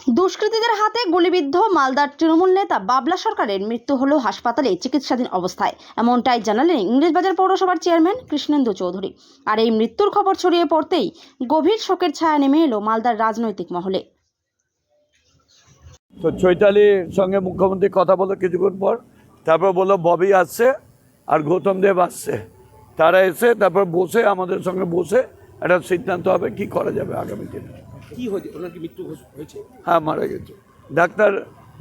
দুষ্কৃতীদের হাতে গুলিবিদ্ধ মালদার তৃণমূল নেতা বাবলা সরকারের মৃত্যু হলো হাসপাতালে চিকিৎসাধীন অবস্থায়। এমনটাই জানালেন ইংরেজবাজার পৌরসভার চেয়ারম্যান কৃষ্ণেন্দু চৌধুরী। আর এই মৃত্যুর খবর ছড়িয়ে পড়তেই গভীর শোকের ছায়া নেমে এলো মালদার রাজনৈতিক মহলে। তো চৈতালির সঙ্গে মুখ্যমন্ত্রী কথা বলো কিছুক্ষণ পর, তারপর বললো ববি আসছে আর গৌতম দেব আসছে, তারা এসে তারপর বসে আমাদের সঙ্গে বসে একটা সিদ্ধান্ত হবে কি করা যাবে আগামী দিনে। কি হয়েছে? ওনার কি মৃত্যু হয়েছে? হ্যাঁ, মারা গেছে, ডাক্তার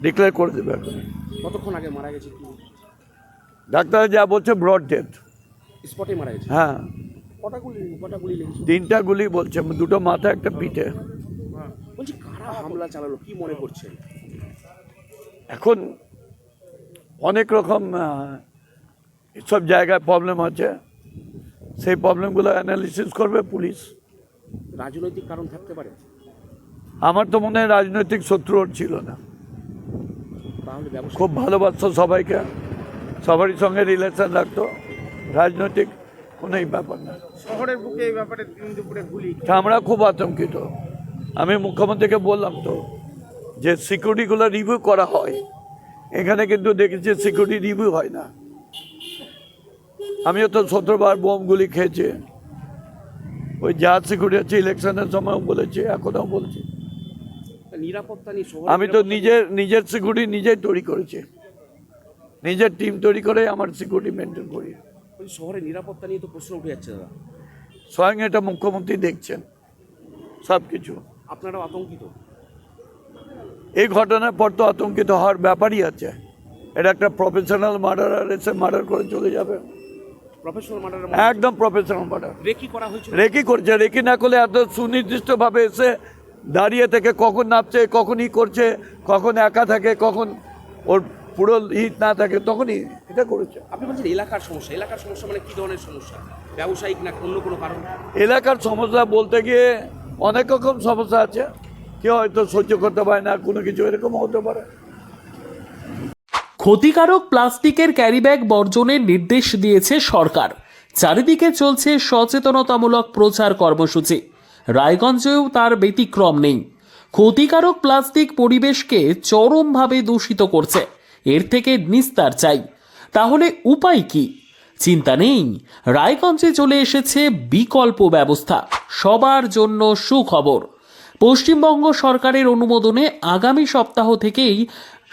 ডিক্লেয়ার করে দেবে এখন। কতক্ষণ আগে মারা গেছে? ডাক্তার যা বলছে ব্রড ডেথ। স্পটে মারা গেছে? হ্যাঁ, কটা গুলি লেগেছে? 3টা গুলি বলছে, 2টো মাথা একটা পিঠে। বলছি কারা হামলা চালালো, কি মনে করছেন? এখন অনেক রকম সব জায়গায় প্রবলেম আছে, সেই প্রবলেমগুলো অ্যানালিসিস করবে পুলিশ। রাজনৈতিক কারণ থাকতে পারে? আমার তো মনে হয় রাজনৈতিক শত্রু ওর ছিল না, তাহলে ব্যবসা খুব ভালোবাসতো সবাইকে, সবারই সঙ্গে রিলেশন রাখতো, রাজনৈতিক কোনো ব্যাপার না। শহরের বুকে এই ব্যাপারে দিন দুপুরে গুলি, আমরা খুব আতঙ্কিত। আমি মুখ্যমন্ত্রীকে বললাম তো যে সিকিউরিটিগুলো রিভিউ করা হয়, এখানে কিন্তু দেখেছি সিকিউরিটি রিভিউ হয় না। আমিও তো 17বার বোমগুলি খেয়েছি, ওই যা সিকিউরিটি আছে ইলেকশনের সময়ও বলেছি, এখনও বলছি। নিরাপত্তা নিয়ে আমি তো নিজের সিকিউরিটি নিজেই তৈরি করেছি, নিজের টিম তৈরি করে আমার সিকিউরিটি মেনটেন করি। শহরের নিরাপত্তা নিয়ে তো প্রশ্ন উঠে যাচ্ছে দাদা। স্বয়ং এটা মুখ্যমন্ত্রী দেখছেন সব কিছু। আপনারাও আতঙ্কিত? এই ঘটনার পর তো আতঙ্কিত হওয়ার ব্যাপারই আছে। এটা একটা প্রফেশনাল মার্ডারার এসে মার্ডার করে চলে যাবে, প্রফেশনাল মার্ডার? একদম প্রফেশনাল মার্ডার। রেকি করা হয়েছে? রেকি করছে, রেকি না করলে এত সুনির্দিষ্টভাবে এসে দাঁড়িয়ে থেকে কখন নামছে, কখনই করছে, কখন একা থাকে, কখন ওর পুরো হিট না থাকে, তখনই এটা করেছে। আপনি বলছেন এলাকার সমস্যা, এলাকার সমস্যা মানে কি ধরনের সমস্যা? ব্যবসায়িক না অন্য কোনো কারণ? এলাকার সমস্যা বলতে গিয়ে অনেক রকম সমস্যা আছে, কেউ হয়তো সহ্য করতে পারে না, কোনো কিছু এরকম হতে পারে। ক্ষতিকারক প্লাস্টিকের ক্যারিব্যাগ বর্জনের নির্দেশ দিয়েছে সরকার। চারিদিকে চলছে সচেতনতামূলক প্রচার কর্মসূচি। রায়গঞ্জেও তার ব্যতিক্রম নেই। ক্ষতিকারক প্লাস্টিক পরিবেশকে চরমভাবে দূষিত করছে, এর থেকে নিস্তার চাই। তাহলে উপায় কি? চিন্তা নেই, রায়গঞ্জে চলে এসেছে বিকল্প ব্যবস্থা। সবার জন্য সুখবর। পশ্চিমবঙ্গ সরকারের অনুমোদনে আগামী সপ্তাহ থেকেই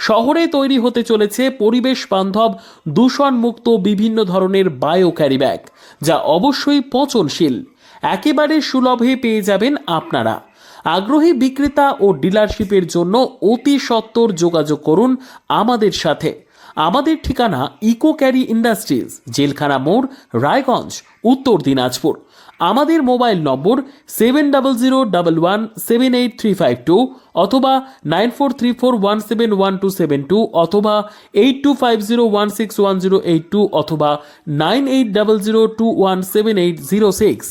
শহরে তৈরি হতে চলেছে পরিবেশ বান্ধব দূষণমুক্ত বিভিন্ন ধরনের বায়ো ক্যারিব্যাগ, যা অবশ্যই পচনশীল। একেবারে সুলভে পেয়ে যাবেন আপনারা। আগ্রহী বিক্রেতা ও ডিলারশিপের জন্য অতি সত্বর যোগাযোগ করুন আমাদের সাথে। আমাদের ঠিকানা ইকো ক্যারি ইন্ডাস্ট্রিজ, জেলখানা মোড়, রায়গঞ্জ, উত্তর দিনাজপুর। আমাদের মোবাইল নম্বর 7001178352 অথবা 9434171272 অথবা 8250161082 অথবা 9800217806।